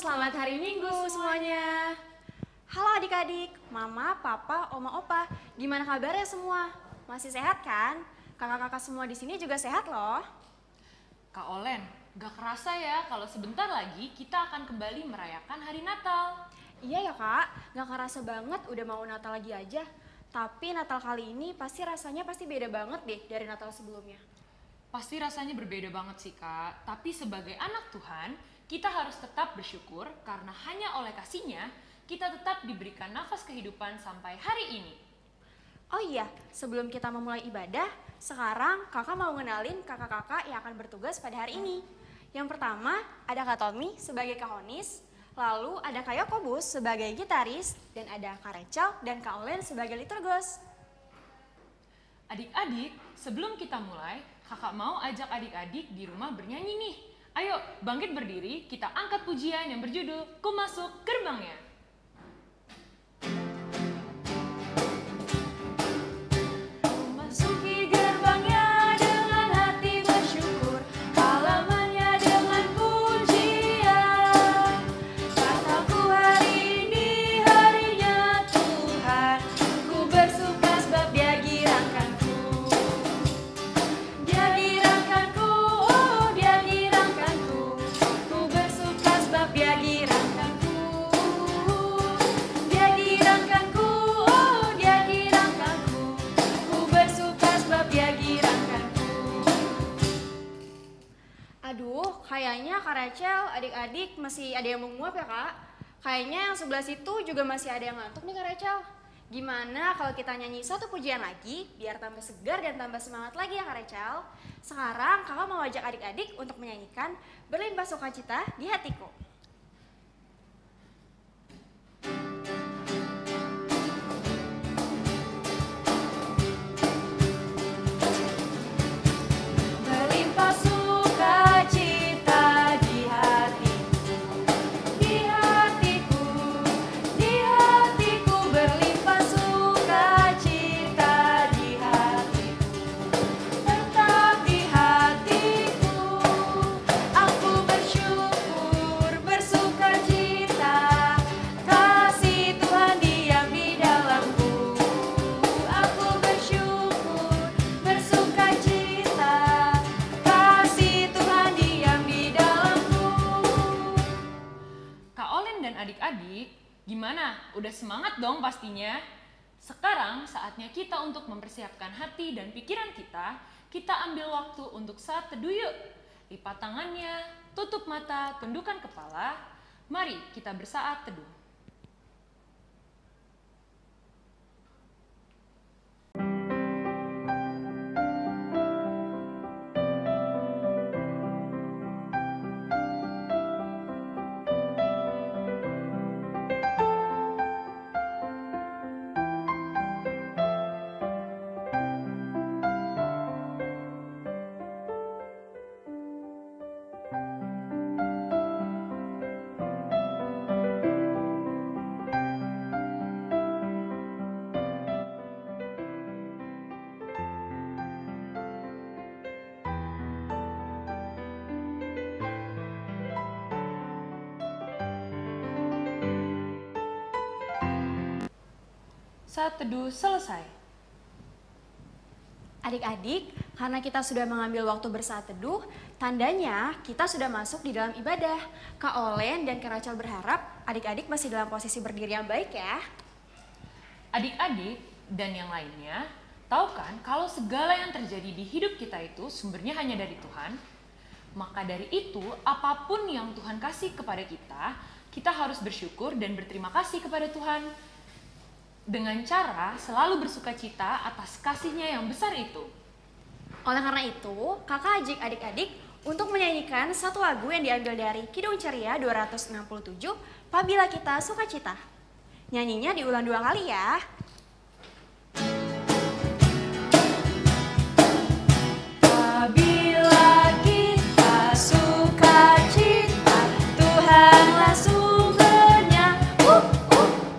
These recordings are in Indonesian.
selamat hari Minggu semuanya. Halo adik-adik, mama, papa, oma, opa. Gimana kabarnya semua? Masih sehat kan? Kakak-kakak semua di sini juga sehat loh. Kak Olen, gak kerasa ya kalau sebentar lagi kita akan kembali merayakan hari Natal. Iya ya kak, gak kerasa banget udah mau Natal lagi aja. Tapi Natal kali ini rasanya pasti beda banget deh dari Natal sebelumnya. Pasti rasanya berbeda banget sih kak, tapi sebagai anak Tuhan, kita harus tetap bersyukur karena hanya oleh kasih-Nya kita tetap diberikan nafas kehidupan sampai hari ini. Oh iya, sebelum kita memulai ibadah, sekarang kakak mau ngenalin kakak-kakak yang akan bertugas pada hari ini. Yang pertama ada Kak Tommy sebagai kahonis, lalu ada Kak Yakobus sebagai gitaris, dan ada Kak Rachel dan Kak Olen sebagai liturgos. Adik-adik, sebelum kita mulai, kakak mau ajak adik-adik di rumah bernyanyi nih. Ayo, bangkit berdiri, kita angkat pujian yang berjudul Ku Masuk Gerbangnya. Masuki gerbangnya dengan hati bersyukur, halamannya dengan pujian. Kataku hari ini harinya Tuhan, ku bersuka sebab Dia girangkanku. Dia girangkanku, oh Dia girangkanku, ku bersuka sebab Dia girangkanku. Dia girangkanku, oh Dia girangkanku, ku bersuka sebab Dia girangkanku. Aduh, kayaknya Kak Rachel, adik-adik masih ada yang menguap ya kak? Kayaknya yang sebelah situ juga masih ada yang ngantuk nih Kak Rachel. Gimana kalau kita nyanyi satu pujian lagi, biar tambah segar dan tambah semangat lagi ya Kak Rachel? Sekarang kakak mau ajak adik-adik untuk menyanyikan Berlimpah Sukacita di Hatiku. Berlimpah sukacita di hatiku, di hatiku, di hatiku. Berlimpah sukacita di hatiku, tetap di hatiku. Aku bersyukur, bersukacita, kasih Tuhan diam di dalamku. Aku bersyukur, bersukacita, kasih Tuhan diam di dalamku. Kak Olen dan adik-adik, gimana? Udah semangat dong pastinya? Sekarang saatnya kita untuk mempersiapkan hati dan pikiran kita. Kita ambil waktu untuk saat teduh yuk. Lipat tangannya, tutup mata, tundukkan kepala. Mari kita bersaat teduh. Saat teduh selesai. Adik-adik, karena kita sudah mengambil waktu bersaat teduh, tandanya kita sudah masuk di dalam ibadah. Kak Olen dan Kak Rachel berharap adik-adik masih dalam posisi berdiri yang baik ya. Adik-adik dan yang lainnya, tahu kan kalau segala yang terjadi di hidup kita itu sumbernya hanya dari Tuhan? Maka dari itu, apapun yang Tuhan kasih kepada kita, kita harus bersyukur dan berterima kasih kepada Tuhan. Dengan cara selalu bersukacita atas kasih-Nya yang besar itu. Oleh karena itu, kakak ajak adik-adik untuk menyanyikan satu lagu yang diambil dari Kidung Ceria 267, Pabila Kita Sukacita. Nyanyinya diulang 2 kali ya. Apabila kita sukacita, Tuhanlah sumbernya.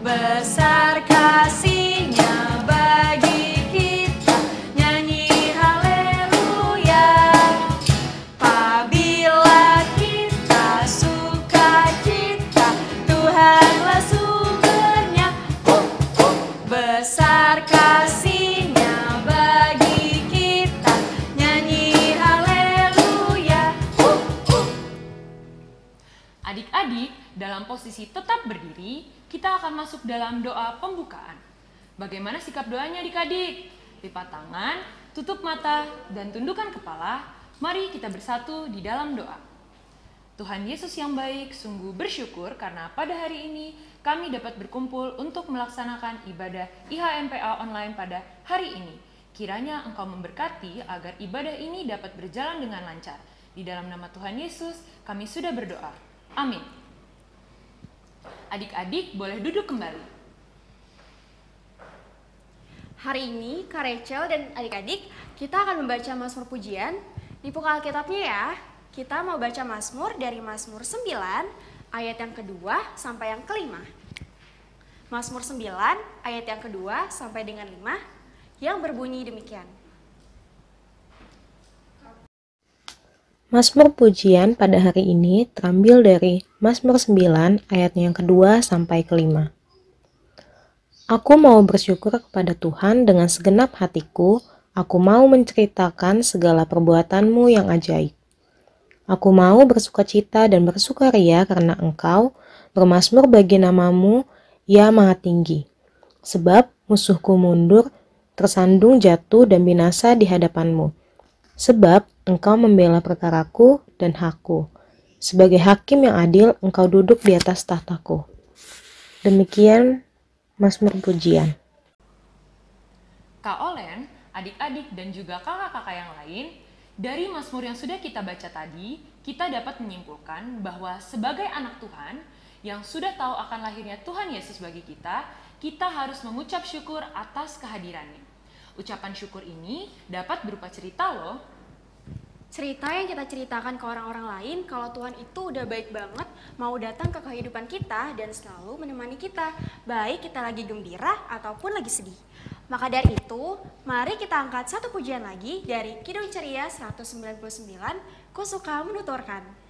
Besar kasih-Nya bagi kita, nyanyi haleluya. Apabila kita sukacita, posisi tetap berdiri, kita akan masuk dalam doa pembukaan. Bagaimana sikap doanya adik-adik? Lipat tangan, tutup mata, dan tundukkan kepala. Mari kita bersatu di dalam doa. Tuhan Yesus yang baik, sungguh bersyukur karena pada hari ini kami dapat berkumpul untuk melaksanakan ibadah IHMPA online pada hari ini. Kiranya Engkau memberkati agar ibadah ini dapat berjalan dengan lancar. Di dalam nama Tuhan Yesus, kami sudah berdoa. Amin. Adik-adik boleh duduk kembali. Hari ini Kak Rachel dan adik-adik kita akan membaca Mazmur Pujian. Dibuka Alkitabnya ya. Kita mau baca Mazmur dari Mazmur 9 ayat yang kedua sampai yang kelima. Mazmur 9 ayat yang kedua sampai dengan 5 yang berbunyi demikian. Mazmur pujian pada hari ini terambil dari Mazmur 9 ayat yang kedua sampai kelima. Aku mau bersyukur kepada Tuhan dengan segenap hatiku, aku mau menceritakan segala perbuatan-Mu yang ajaib. Aku mau bersukacita dan bersukaria karena Engkau, bermazmur bagi nama-Mu, ya Maha Tinggi. Sebab musuhku mundur, tersandung jatuh dan binasa di hadapan-Mu. Sebab Engkau membela perkaraku dan hakku. Sebagai hakim yang adil, Engkau duduk di atas tahtaku. Demikian Mazmur pujian. Kak Olen, adik-adik dan juga kakak-kakak yang lain, dari Mazmur yang sudah kita baca tadi, kita dapat menyimpulkan bahwa sebagai anak Tuhan yang sudah tahu akan lahirnya Tuhan Yesus bagi kita harus mengucap syukur atas kehadirannya. Ucapan syukur ini dapat berupa cerita loh. Cerita yang kita ceritakan ke orang-orang lain kalau Tuhan itu udah baik banget mau datang ke kehidupan kita dan selalu menemani kita, baik kita lagi gembira ataupun lagi sedih. Maka dari itu, mari kita angkat satu pujian lagi dari Kidung Ceria 199, Ku Suka Menuturkan.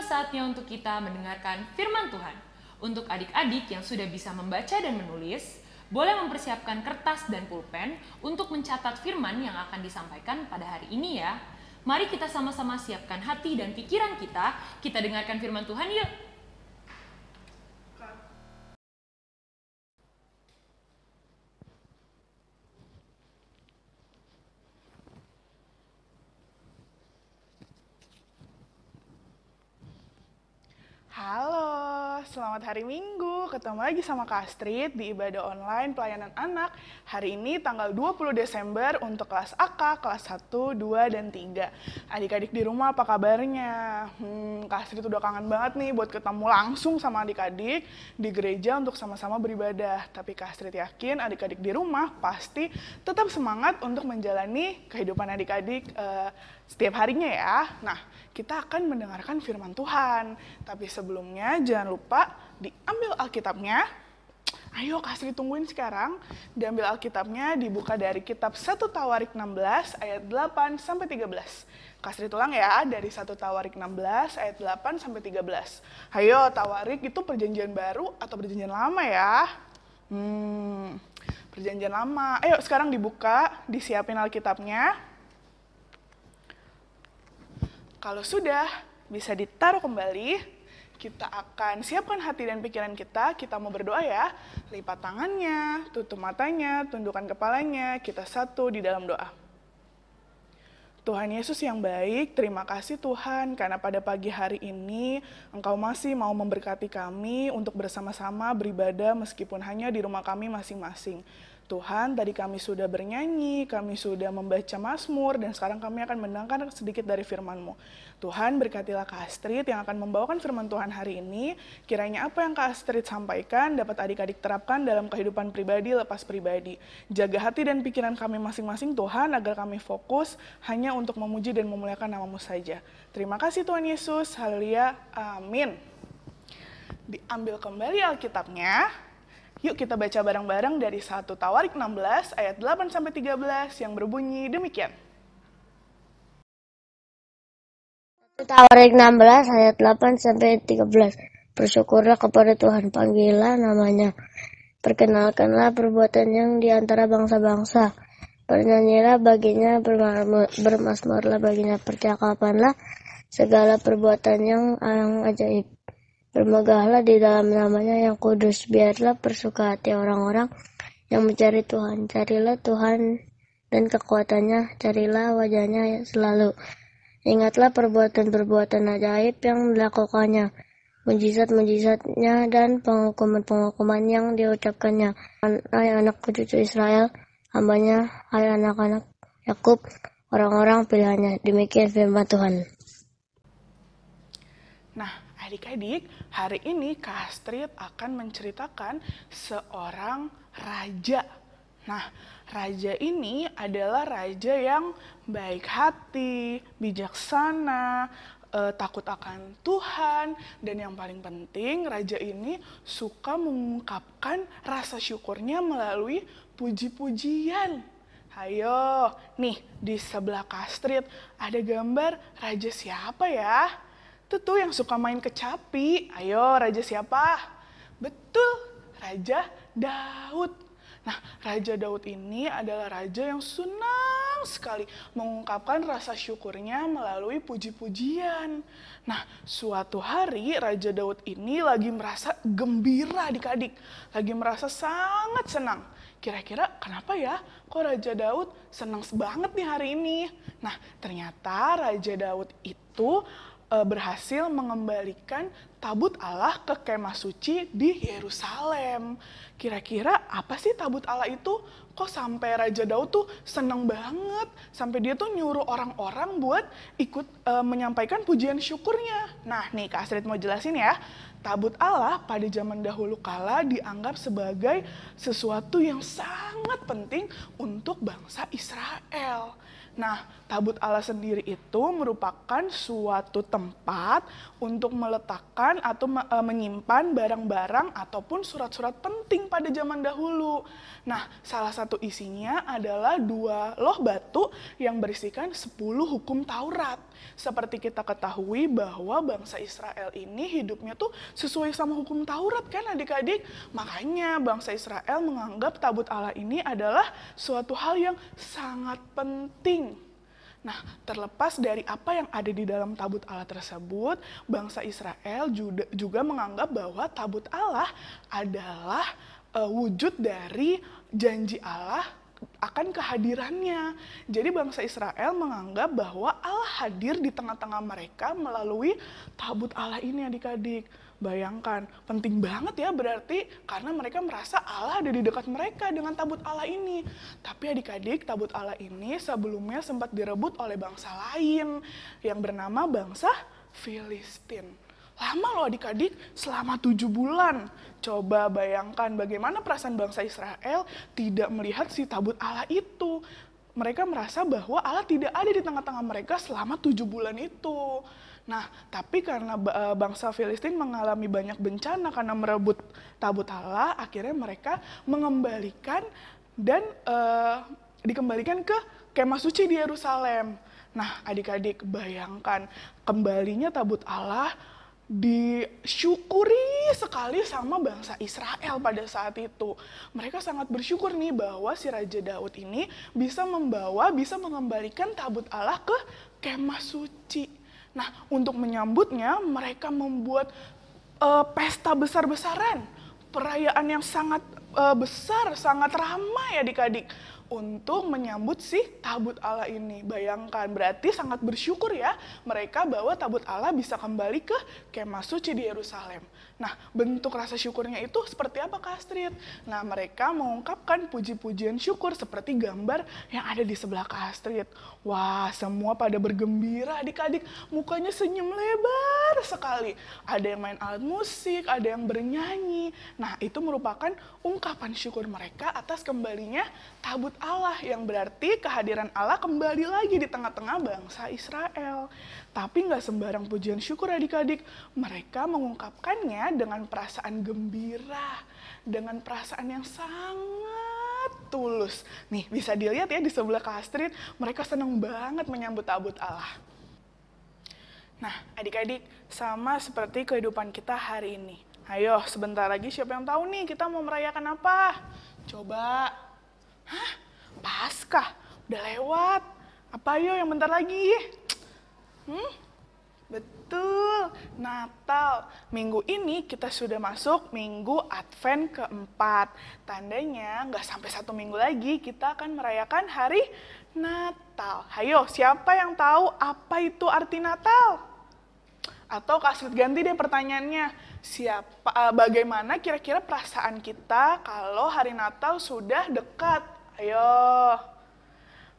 Saatnya untuk kita mendengarkan firman Tuhan. Untuk adik-adik yang sudah bisa membaca dan menulis, boleh mempersiapkan kertas dan pulpen untuk mencatat firman yang akan disampaikan pada hari ini ya. Mari kita sama-sama siapkan hati dan pikiran kita dengarkan firman Tuhan yuk. Halo, selamat hari Minggu. Ketemu lagi sama Kak Astrid di ibadah online pelayanan anak. Hari ini tanggal 20 Desember untuk kelas AK, kelas 1, 2, dan 3. Adik-adik di rumah apa kabarnya? Kak Astrid udah kangen banget nih buat ketemu langsung sama adik-adik di gereja untuk sama-sama beribadah. Tapi Kak Astrid yakin adik-adik di rumah pasti tetap semangat untuk menjalani kehidupan adik-adik setiap harinya ya. Nah, kita akan mendengarkan firman Tuhan. Tapi sebelumnya jangan lupa diambil Alkitabnya. Ayo Kak Astrid tungguin sekarang. Diambil Alkitabnya, dibuka dari kitab 1 Tawarik 16 ayat 8 sampai 13. Kak Astrid ulang ya, dari 1 Tawarik 16 ayat 8 sampai 13. Ayo, Tawarik itu perjanjian baru atau perjanjian lama ya? Perjanjian lama. Ayo sekarang dibuka, disiapin Alkitabnya. Kalau sudah, bisa ditaruh kembali. Kita akan siapkan hati dan pikiran kita mau berdoa ya. Lipat tangannya, tutup matanya, tundukkan kepalanya, kita satu di dalam doa. Tuhan Yesus yang baik, terima kasih Tuhan karena pada pagi hari ini Engkau masih mau memberkati kami untuk bersama-sama beribadah meskipun hanya di rumah kami masing-masing. Tuhan, tadi kami sudah bernyanyi, kami sudah membaca Mazmur, dan sekarang kami akan mendengarkan sedikit dari firman-Mu. Tuhan, berkatilah Kak Astrid yang akan membawakan firman Tuhan hari ini. Kiranya apa yang Kak Astrid sampaikan dapat adik-adik terapkan dalam kehidupan pribadi lepas pribadi. Jaga hati dan pikiran kami masing-masing Tuhan, agar kami fokus hanya untuk memuji dan memuliakan nama-Mu saja. Terima kasih Tuhan Yesus, haleluya, amin. Diambil kembali Alkitabnya. Yuk kita baca bareng-bareng dari 1 Tawarik 16 ayat 8-13 yang berbunyi demikian. 1 Tawarik 16 ayat 8-13. Bersyukurlah kepada Tuhan, panggillah namanya. Perkenalkanlah perbuatan yang di antara bangsa-bangsa. Bernyanyilah baginya, bermasmurlah baginya, percakapanlah segala perbuatan yang ajaib. Bermegahlah di dalam namanya yang kudus, biarlah bersuka hati orang-orang yang mencari Tuhan. Carilah Tuhan dan kekuatannya, carilah wajahnya selalu. Ingatlah perbuatan-perbuatan ajaib yang dilakukannya, mujizat-mujizatnya dan penghukuman-penghukuman yang diucapkannya. Hai anak cucu Israel, hambanya, hai anak-anak Yakub, orang-orang pilihannya. Demikian firman Tuhan. Nah, adik-adik, hari ini Kak Astrid akan menceritakan seorang raja. Nah, raja ini adalah raja yang baik hati, bijaksana, takut akan Tuhan, dan yang paling penting, raja ini suka mengungkapkan rasa syukurnya melalui puji-pujian. Ayo, nih di sebelah Kak Astrid ada gambar raja siapa ya? Itu tuh yang suka main kecapi. Ayo, raja siapa? Betul, Raja Daud. Nah, Raja Daud ini adalah raja yang senang sekali mengungkapkan rasa syukurnya melalui puji-pujian. Nah, suatu hari Raja Daud ini lagi merasa gembira adik-adik. Lagi merasa sangat senang. Kira-kira kenapa ya kok Raja Daud senang banget nih hari ini? Nah, ternyata Raja Daud itu berhasil mengembalikan tabut Allah ke kemah suci di Yerusalem. Kira-kira apa sih tabut Allah itu? Kok sampai Raja Daud tuh seneng banget, sampai dia tuh nyuruh orang-orang buat ikut menyampaikan pujian syukurnya. Nah nih Kak Astrid mau jelasin ya. Tabut Allah pada zaman dahulu kala dianggap sebagai sesuatu yang sangat penting untuk bangsa Israel. Nah, tabut Allah sendiri itu merupakan suatu tempat untuk meletakkan atau menyimpan barang-barang ataupun surat-surat penting pada zaman dahulu. Nah, salah satu isinya adalah 2 loh batu yang berisikan 10 hukum Taurat. Seperti kita ketahui bahwa bangsa Israel ini hidupnya tuh sesuai sama hukum Taurat kan adik-adik. Makanya bangsa Israel menganggap tabut Allah ini adalah suatu hal yang sangat penting. Nah, terlepas dari apa yang ada di dalam tabut Allah tersebut, bangsa Israel juga menganggap bahwa tabut Allah adalah wujud dari janji Allah akan kehadirannya. Jadi bangsa Israel menganggap bahwa Allah hadir di tengah-tengah mereka melalui tabut Allah ini adik-adik. Bayangkan, penting banget ya berarti karena mereka merasa Allah ada di dekat mereka dengan tabut Allah ini. Tapi adik-adik, tabut Allah ini sebelumnya sempat direbut oleh bangsa lain yang bernama bangsa Filistin. Lama loh adik-adik, selama 7 bulan. Coba bayangkan bagaimana perasaan bangsa Israel tidak melihat si tabut Allah itu. Mereka merasa bahwa Allah tidak ada di tengah-tengah mereka selama 7 bulan itu. Nah, tapi karena bangsa Filistin mengalami banyak bencana karena merebut tabut Allah, akhirnya mereka mengembalikan dan dikembalikan ke kemah suci di Yerusalem. Nah, adik-adik bayangkan kembalinya tabut Allah disyukuri sekali sama bangsa Israel pada saat itu. Mereka sangat bersyukur nih bahwa si Raja Daud ini bisa mengembalikan tabut Allah ke kemah suci. Nah, untuk menyambutnya mereka membuat pesta besar-besaran, perayaan yang sangat besar, sangat ramai adik-adik. untuk menyambut si tabut Allah ini. Bayangkan, berarti sangat bersyukur ya mereka bahwa tabut Allah bisa kembali ke kemah suci di Yerusalem. Nah, bentuk rasa syukurnya itu seperti apa Kak Astrid? Nah, mereka mengungkapkan puji-pujian syukur seperti gambar yang ada di sebelah Kak Astrid. Wah, semua pada bergembira adik-adik, mukanya senyum lebar sekali. Ada yang main alat musik, ada yang bernyanyi. Nah, itu merupakan ungkapan syukur mereka atas kembalinya tabut Allah, yang berarti kehadiran Allah kembali lagi di tengah-tengah bangsa Israel. Tapi nggak sembarang pujian syukur adik-adik, mereka mengungkapkannya dengan perasaan gembira, dengan perasaan yang sangat tulus. Nih, bisa dilihat ya di sebelah Kak Astrid, mereka senang banget menyambut tabut Allah. Nah, adik-adik, sama seperti kehidupan kita hari ini. Ayo, sebentar lagi siapa yang tahu nih kita mau merayakan apa? Coba. Hah? Paskah? Udah lewat. Apa ayo yang bentar lagi? Betul, Natal. Minggu ini kita sudah masuk minggu Advent keempat. Tandanya nggak sampai 1 minggu lagi kita akan merayakan hari Natal. Ayo, siapa yang tahu apa itu arti Natal? Atau Kak Astrid ganti deh pertanyaannya. Bagaimana kira-kira perasaan kita kalau hari Natal sudah dekat? Ayo.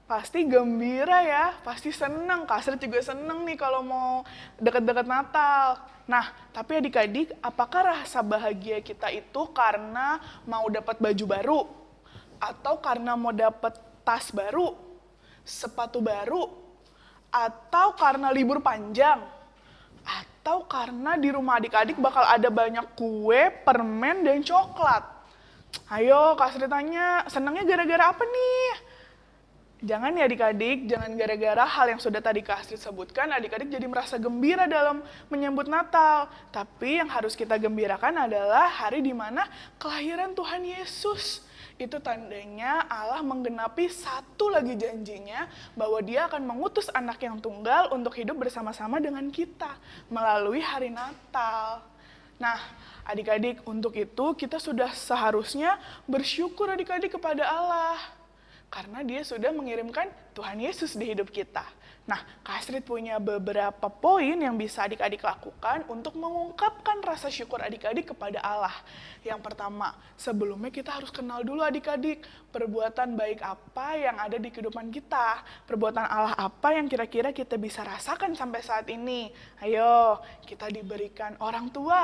Pasti gembira ya, pasti seneng. Kak Astrid juga seneng nih kalau mau deket-deket Natal. Nah, tapi adik-adik, apakah rasa bahagia kita itu karena mau dapat baju baru? Atau karena mau dapat tas baru? Sepatu baru? Atau karena libur panjang? Atau karena di rumah adik-adik bakal ada banyak kue, permen, dan coklat? Ayo, Kak Astrid tanya, senangnya gara-gara apa nih? Jangan ya adik-adik, jangan gara-gara hal yang sudah tadi Kak Astrid sebutkan, adik-adik jadi merasa gembira dalam menyambut Natal. Tapi yang harus kita gembirakan adalah hari di mana kelahiran Tuhan Yesus. Itu tandanya Allah menggenapi satu lagi janjinya bahwa dia akan mengutus anak yang tunggal untuk hidup bersama-sama dengan kita melalui hari Natal. Nah, adik-adik, untuk itu kita sudah seharusnya bersyukur adik-adik kepada Allah. Karena dia sudah mengirimkan Tuhan Yesus di hidup kita. Nah, Kak Astrid punya beberapa poin yang bisa adik-adik lakukan untuk mengungkapkan rasa syukur adik-adik kepada Allah. Yang pertama, sebelumnya kita harus kenal dulu adik-adik perbuatan baik apa yang ada di kehidupan kita. Perbuatan Allah apa yang kira-kira kita bisa rasakan sampai saat ini. Ayo, kita diberikan orang tua,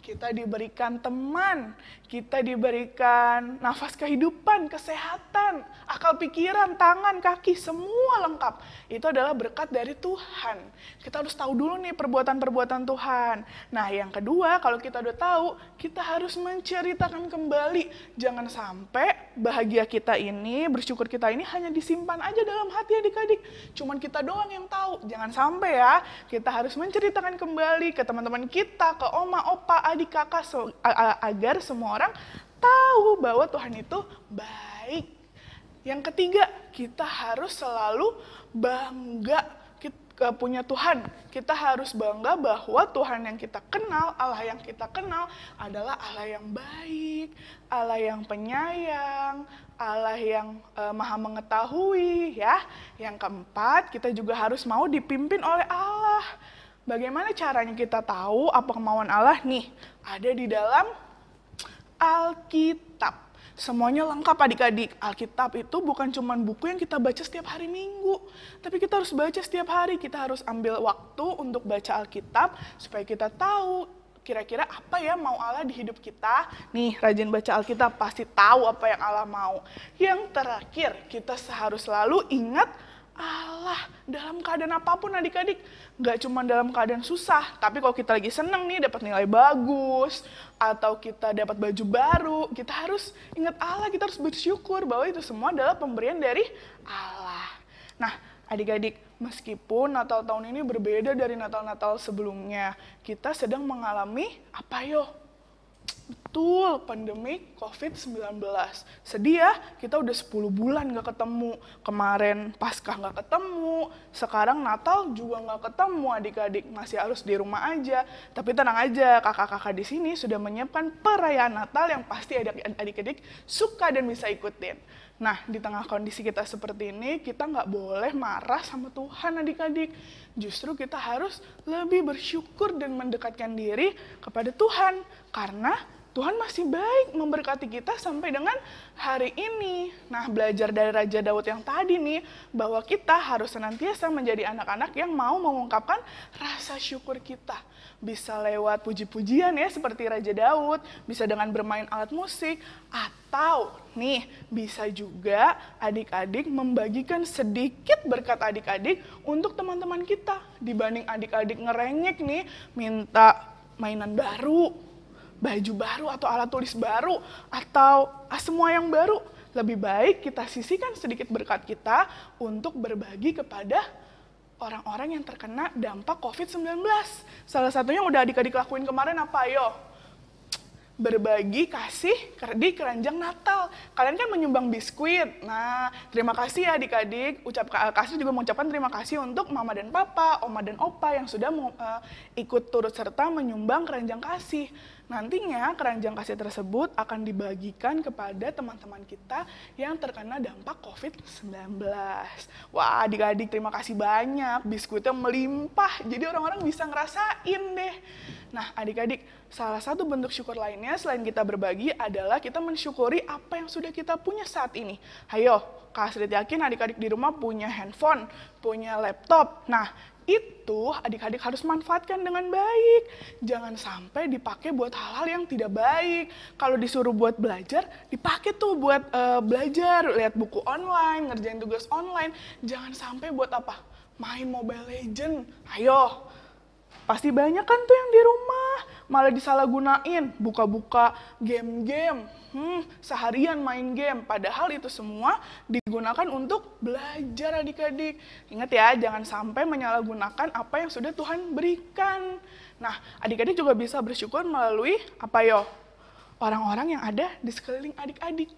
kita diberikan teman, kita diberikan nafas kehidupan, kesehatan, akal pikiran, tangan, kaki, semua lengkap. Itu adalah berkat dari Tuhan. Kita harus tahu dulu nih perbuatan-perbuatan Tuhan. Nah, yang kedua, kalau kita udah tahu, kita harus menceritakan kembali. Jangan sampai bahagia kita ini, bersyukur kita ini hanya disimpan aja dalam hati adik-adik. Cuman kita doang yang tahu. Jangan sampai ya, kita harus menceritakan kembali ke teman-teman kita, ke oma, opa, adik, kakak, agar semua orang tahu bahwa Tuhan itu baik. Yang ketiga, kita harus selalu bangga punya Tuhan. Kita harus bangga bahwa Tuhan yang kita kenal, Allah yang kita kenal adalah Allah yang baik, Allah yang penyayang, Allah yang maha mengetahui ya. Yang keempat, kita juga harus mau dipimpin oleh Allah. Bagaimana caranya kita tahu apa kemauan Allah? Nih, ada di dalam Alkitab. Semuanya lengkap adik-adik. Alkitab itu bukan cuma buku yang kita baca setiap hari Minggu. Tapi kita harus baca setiap hari. Kita harus ambil waktu untuk baca Alkitab supaya kita tahu kira-kira apa ya mau Allah di hidup kita. Nih, rajin baca Alkitab pasti tahu apa yang Allah mau. Yang terakhir, kita harus selalu ingat Allah dalam keadaan apapun adik-adik. Gak cuma dalam keadaan susah, tapi kalau kita lagi seneng nih dapat nilai bagus, atau kita dapat baju baru, kita harus ingat Allah, kita harus bersyukur bahwa itu semua adalah pemberian dari Allah. Nah, adik-adik, meskipun Natal tahun ini berbeda dari Natal-Natal sebelumnya, kita sedang mengalami apa yo? Betul, pandemi COVID-19. Sedih ya, kita udah 10 bulan gak ketemu. Kemarin Paskah gak ketemu, sekarang Natal juga gak ketemu adik-adik. Masih harus di rumah aja. Tapi tenang aja, kakak-kakak di sini sudah menyiapkan perayaan Natal yang pasti adik-adik suka dan bisa ikutin. Nah, di tengah kondisi kita seperti ini, kita nggak boleh marah sama Tuhan adik-adik. Justru kita harus lebih bersyukur dan mendekatkan diri kepada Tuhan. Karena Tuhan masih baik memberkati kita sampai dengan hari ini. Nah, belajar dari Raja Daud yang tadi nih, bahwa kita harus senantiasa menjadi anak-anak yang mau mengungkapkan rasa syukur kita. Bisa lewat puji-pujian ya, seperti Raja Daud, bisa dengan bermain alat musik, atau nih, bisa juga adik-adik membagikan sedikit berkat adik-adik untuk teman-teman kita. Dibanding adik-adik ngerengek nih, minta mainan baru, baju baru atau alat tulis baru, atau semua yang baru. Lebih baik kita sisihkan sedikit berkat kita untuk berbagi kepada orang-orang yang terkena dampak COVID-19. Salah satunya udah adik-adik lakuin kemarin apa? Ayo, berbagi kasih di keranjang Natal. Kalian kan menyumbang biskuit. Nah, terima kasih ya adik-adik. Kasih juga mengucapkan terima kasih untuk mama dan papa, oma dan opa yang sudah ikut turut serta menyumbang keranjang kasih. Nantinya keranjang kasih tersebut akan dibagikan kepada teman-teman kita yang terkena dampak COVID-19. Wah, adik-adik terima kasih banyak. Biskuitnya melimpah, jadi orang-orang bisa ngerasain deh. Nah, adik-adik, salah satu bentuk syukur lainnya selain kita berbagi adalah kita mensyukuri apa yang sudah kita punya saat ini. Ayo, Kak Astrid yakin adik-adik di rumah punya handphone, punya laptop. Nah, itu adik-adik harus manfaatkan dengan baik. Jangan sampai dipakai buat hal-hal yang tidak baik. Kalau disuruh buat belajar, dipakai tuh buat belajar, lihat buku online, ngerjain tugas online. Jangan sampai buat apa? Main Mobile Legends. Ayo, pasti banyak kan tuh yang di rumah, malah disalahgunain, buka-buka game-game, seharian main game. Padahal itu semua digunakan untuk belajar adik-adik. Ingat ya, jangan sampai menyalahgunakan apa yang sudah Tuhan berikan. Nah, adik-adik juga bisa bersyukur melalui apa yo? Orang-orang yang ada di sekeliling adik-adik.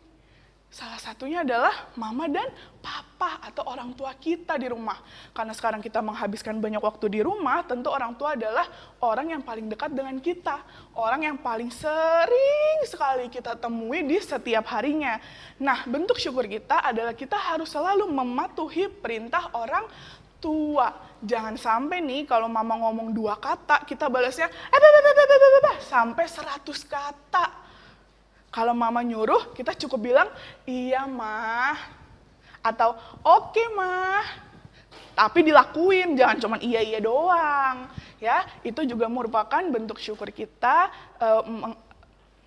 Salah satunya adalah mama dan papa atau orang tua kita di rumah. Karena sekarang kita menghabiskan banyak waktu di rumah, tentu orang tua adalah orang yang paling dekat dengan kita. Orang yang paling sering sekali kita temui di setiap harinya. Nah, bentuk syukur kita adalah kita harus selalu mematuhi perintah orang tua. Jangan sampai nih kalau mama ngomong 2 kata, kita balasnya sampai 100 kata. Kalau mama nyuruh, kita cukup bilang, iya mah, atau oke mah. Tapi dilakuin, jangan cuma iya-iya doang. Ya, itu juga merupakan bentuk syukur kita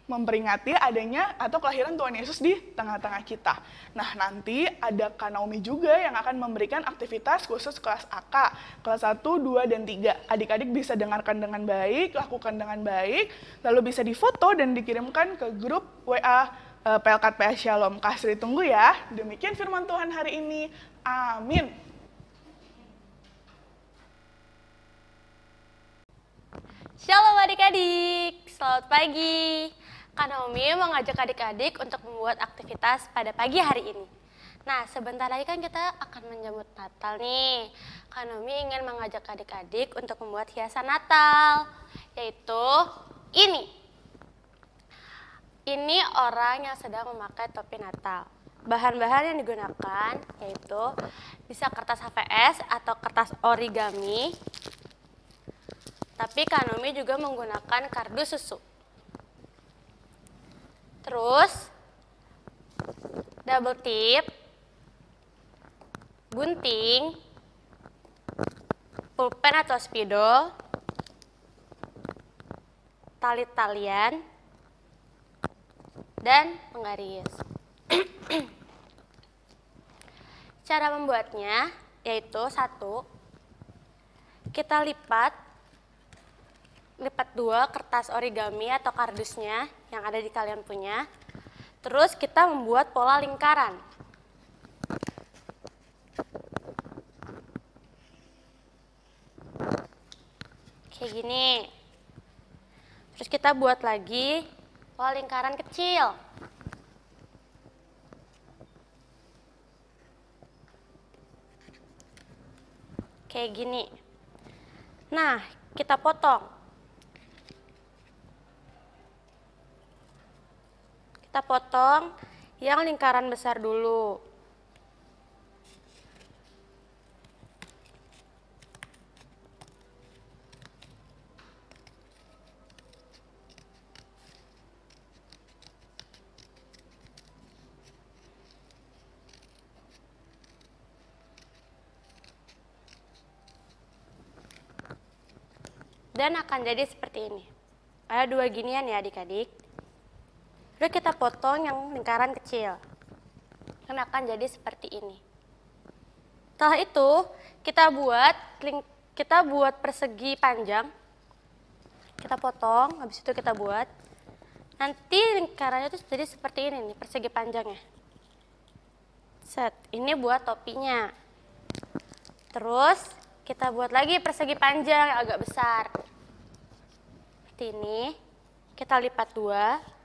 memperingati adanya atau kelahiran Tuhan Yesus di tengah-tengah kita. Nah, nanti ada Kak Naomi juga yang akan memberikan aktivitas khusus kelas AK, kelas 1, 2, dan 3. Adik-adik bisa dengarkan dengan baik, lakukan dengan baik, lalu bisa difoto dan dikirimkan ke grup WA PLKPS Shalom. Kak Sri tunggu ya. Demikian firman Tuhan hari ini. Amin. Shalom adik-adik, selamat pagi. Kak Naomi mengajak adik-adik untuk membuat aktivitas pada pagi hari ini. Nah, sebentar lagi kan kita akan menyambut Natal nih. Kak Naomi ingin mengajak adik-adik untuk membuat hiasan Natal, yaitu ini. Ini orang yang sedang memakai topi Natal. Bahan-bahan yang digunakan yaitu bisa kertas HVS atau kertas origami. Tapi Kak Naomi juga menggunakan kardus susu. Terus, double tip, gunting, pulpen atau spidol, tali-talian, dan penggaris. Cara membuatnya yaitu 1, kita lipat 2 kertas origami atau kardusnya yang ada di kalian punya. Terus kita membuat pola lingkaran. Kayak gini. Terus kita buat lagi pola lingkaran kecil. Kayak gini. Nah, kita potong. Kita potong yang lingkaran besar dulu. Dan akan jadi seperti ini. Ada 2 ginian ya adik-adik. Lalu kita potong yang lingkaran kecil. Dan akan jadi seperti ini. Setelah itu kita buat persegi panjang. Kita potong, habis itu kita buat. Nanti lingkarannya itu jadi seperti ini nih, persegi panjangnya. Set, ini buat topinya. Terus kita buat lagi persegi panjang yang agak besar. Seperti ini. Kita lipat 2.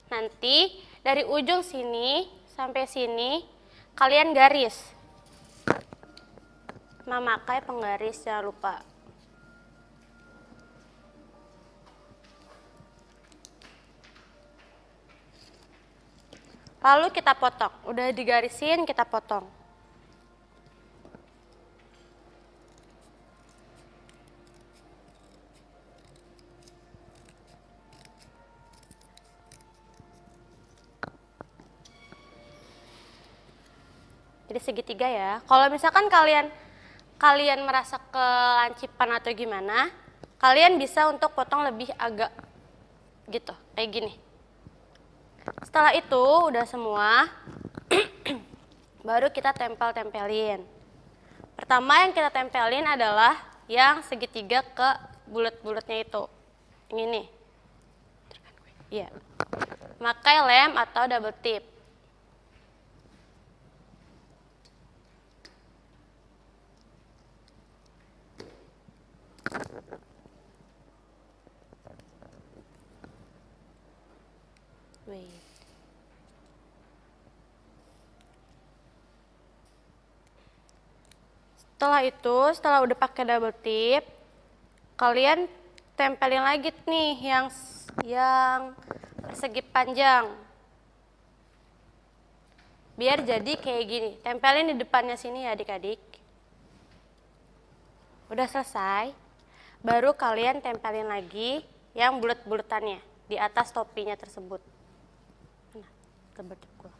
Nanti dari ujung sini sampai sini kalian garis. Memakai penggaris, jangan lupa. Lalu kita potong. Udah digarisin, kita potong. Jadi segitiga ya. Kalau misalkan kalian merasa kelancipan atau gimana, kalian bisa untuk potong lebih agak gitu, kayak gini. Setelah itu udah semua, baru kita tempel-tempelin. Pertama yang kita tempelin adalah yang segitiga ke bulat-bulatnya itu. Ini nih. Iya. Pakai lem atau double tip. Wait. Setelah udah pakai double tip, kalian tempelin lagi nih yang persegi panjang. Biar jadi kayak gini. Tempelin di depannya sini ya adik-adik. Udah selesai, baru kalian tempelin lagi yang bulat-bulatannya di atas topinya tersebut. Nah, double-tip gua.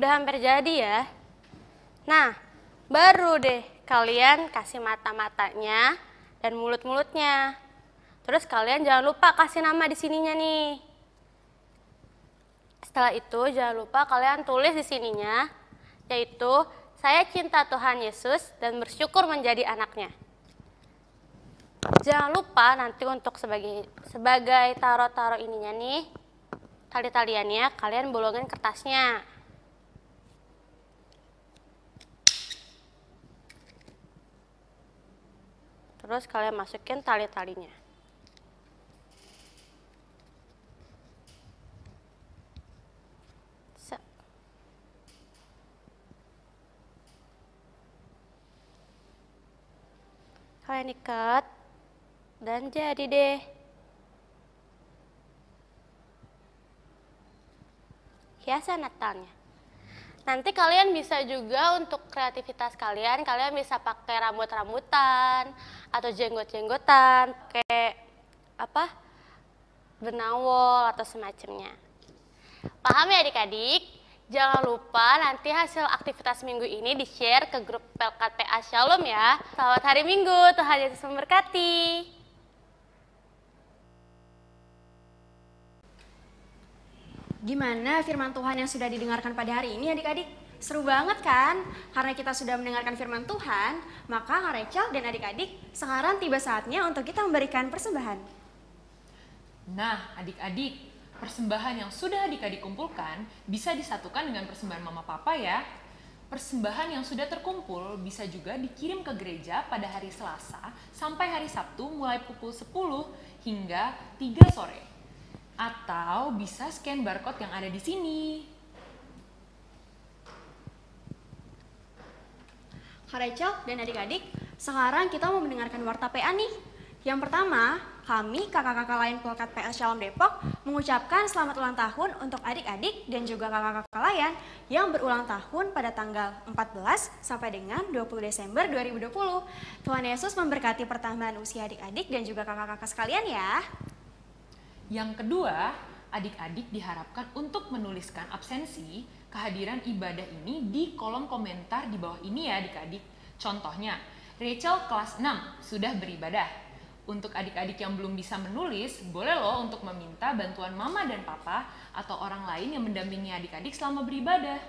Udah hampir jadi ya. Nah, baru deh kalian kasih mata-matanya dan mulut-mulutnya. Terus kalian jangan lupa kasih nama di sininya nih. Setelah itu jangan lupa kalian tulis di sininya, yaitu saya cinta Tuhan Yesus dan bersyukur menjadi anaknya. Jangan lupa nanti untuk sebagai taro-taro ininya nih, tali-taliannya kalian bolongin kertasnya. Terus kalian masukin tali-talinya. Kalian ikat dan jadi deh. Hiasan Natalnya. Nanti kalian bisa juga untuk kreativitas kalian bisa pakai rambut-rambutan atau jenggot-jenggotan, pakai benawol atau semacamnya. Paham ya adik-adik? Jangan lupa nanti hasil aktivitas minggu ini di-share ke grup Pelkat PA Shalom ya. Selamat hari Minggu, Tuhan Yesus memberkati. Gimana firman Tuhan yang sudah didengarkan pada hari ini adik-adik? Seru banget kan? Karena kita sudah mendengarkan firman Tuhan, maka Kak Rachel dan adik-adik sekarang tiba saatnya untuk kita memberikan persembahan. Nah, adik-adik, persembahan yang sudah adik-adik kumpulkan bisa disatukan dengan persembahan mama papa ya. persembahan yang sudah terkumpul bisa juga dikirim ke gereja pada hari Selasa sampai hari Sabtu mulai pukul 10 hingga 3 sore. Atau bisa scan barcode yang ada di sini. Kak Rachel dan adik-adik, sekarang kita mau mendengarkan warta PA nih. Yang pertama, kami kakak-kakak lain Pelkat PA Shalom Depok mengucapkan selamat ulang tahun untuk adik-adik dan juga kakak-kakak lain yang berulang tahun pada tanggal 14 sampai dengan 20 Desember 2020. Tuhan Yesus memberkati pertambahan usia adik-adik dan juga kakak-kakak sekalian ya. Yang kedua, adik-adik diharapkan untuk menuliskan absensi kehadiran ibadah ini di kolom komentar di bawah ini ya adik-adik. Contohnya, Rachel kelas 6 sudah beribadah. Untuk adik-adik yang belum bisa menulis, boleh loh untuk meminta bantuan mama dan papa atau orang lain yang mendampingi adik-adik selama beribadah.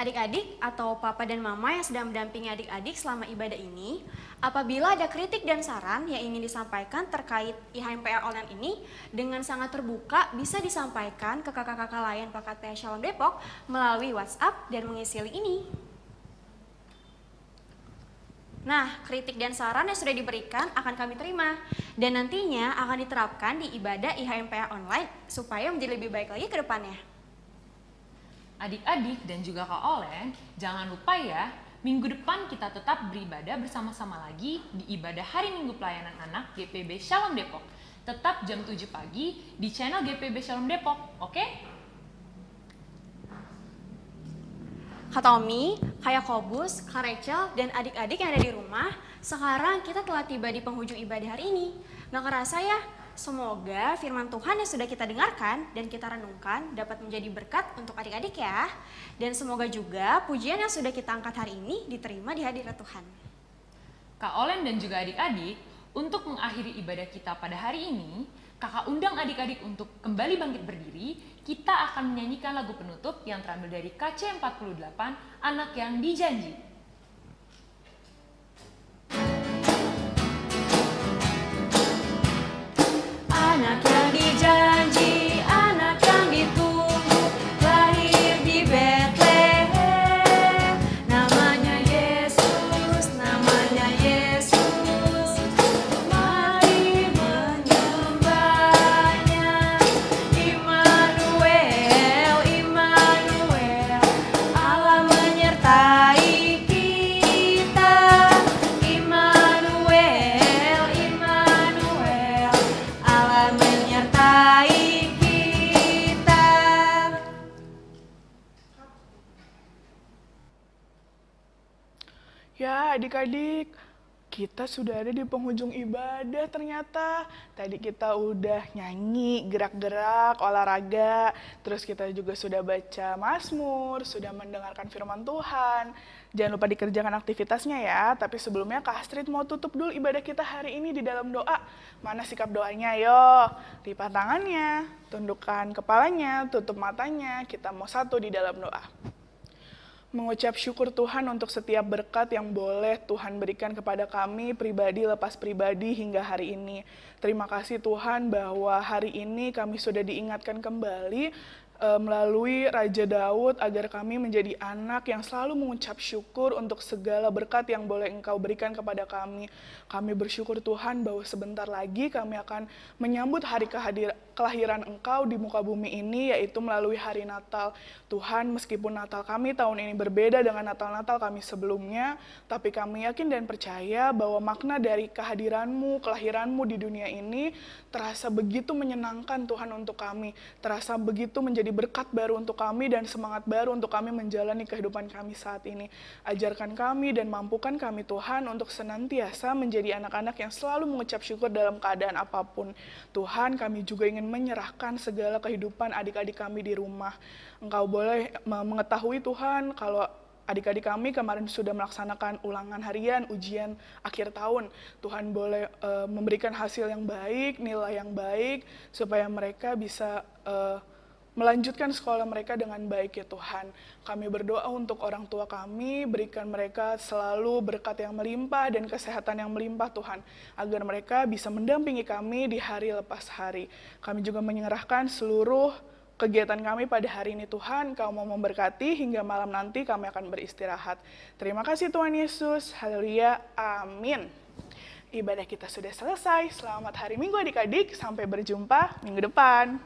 Adik-adik atau papa dan mama yang sedang mendampingi adik-adik selama ibadah ini, apabila ada kritik dan saran yang ingin disampaikan terkait IHMPA online ini, dengan sangat terbuka bisa disampaikan ke kakak-kakak lain Pelkat PA Shalom Depok melalui WhatsApp dan mengisi link ini. Nah, kritik dan saran yang sudah diberikan akan kami terima dan nantinya akan diterapkan di ibadah IHMPA online supaya menjadi lebih baik lagi ke depannya. Adik-adik dan juga Kak Olen, jangan lupa ya, minggu depan kita tetap beribadah bersama-sama lagi di ibadah Hari Minggu Pelayanan Anak GPB Shalom Depok. Tetap jam 7 pagi di channel GPB Shalom Depok, oke? Kak Tommy, Kak Yakobus, Kak Rachel, dan adik-adik yang ada di rumah, sekarang kita telah tiba di penghujung ibadah hari ini. Nggak kerasa ya? Semoga firman Tuhan yang sudah kita dengarkan dan kita renungkan dapat menjadi berkat untuk adik-adik ya. Dan semoga juga pujian yang sudah kita angkat hari ini diterima di hadirat Tuhan. Kak Olen dan juga adik-adik, untuk mengakhiri ibadah kita pada hari ini, Kakak undang adik-adik untuk kembali bangkit berdiri. Kita akan menyanyikan lagu penutup yang terambil dari KC 48, Anak yang Dijanji. Anak yang dijanji, anak yang ditunggu, lahir di Betlehem. Namanya Yesus, namanya Yesus. Mari menyembahnya. Immanuel, Immanuel, Allah menyertai kita. Immanuel, Immanuel, Allah menyertai kita. Ya adik-adik, kita sudah ada di penghujung ibadah ternyata. Tadi kita udah nyanyi, gerak-gerak, olahraga, terus kita juga sudah baca Mazmur, sudah mendengarkan firman Tuhan. Jangan lupa dikerjakan aktivitasnya ya, tapi sebelumnya Kak Astrid mau tutup dulu ibadah kita hari ini di dalam doa. Mana sikap doanya? Yo, lipat tangannya, tundukkan kepalanya, tutup matanya, kita mau satu di dalam doa. Mengucap syukur Tuhan untuk setiap berkat yang boleh Tuhan berikan kepada kami pribadi lepas pribadi hingga hari ini. Terima kasih Tuhan bahwa hari ini kami sudah diingatkan kembali melalui Raja Daud agar kami menjadi anak yang selalu mengucap syukur untuk segala berkat yang boleh Engkau berikan kepada kami. Kami bersyukur Tuhan bahwa sebentar lagi kami akan menyambut hari kelahiran Engkau di muka bumi ini, yaitu melalui hari Natal. Tuhan, meskipun Natal kami tahun ini berbeda dengan Natal-Natal kami sebelumnya, tapi kami yakin dan percaya bahwa makna dari kehadiran-Mu, kelahiran-Mu di dunia ini terasa begitu menyenangkan Tuhan untuk kami, terasa begitu menjadi berkat baru untuk kami dan semangat baru untuk kami menjalani kehidupan kami saat ini. Ajarkan kami dan mampukan kami Tuhan untuk senantiasa menjadi anak-anak yang selalu mengucap syukur dalam keadaan apapun. Tuhan, kami juga ingin menyerahkan segala kehidupan adik-adik kami di rumah. Engkau boleh mengetahui Tuhan kalau adik-adik kami kemarin sudah melaksanakan ulangan harian, ujian akhir tahun. Tuhan boleh memberikan hasil yang baik, nilai yang baik, supaya mereka bisa melanjutkan sekolah mereka dengan baik ya Tuhan. Kami berdoa untuk orang tua kami, berikan mereka selalu berkat yang melimpah dan kesehatan yang melimpah Tuhan, agar mereka bisa mendampingi kami di hari lepas hari. Kami juga menyerahkan seluruh kegiatan kami pada hari ini Tuhan, Kau mau memberkati hingga malam nanti kami akan beristirahat. Terima kasih Tuhan Yesus, haleluya, amin. Ibadah kita sudah selesai, selamat hari Minggu adik-adik, sampai berjumpa minggu depan.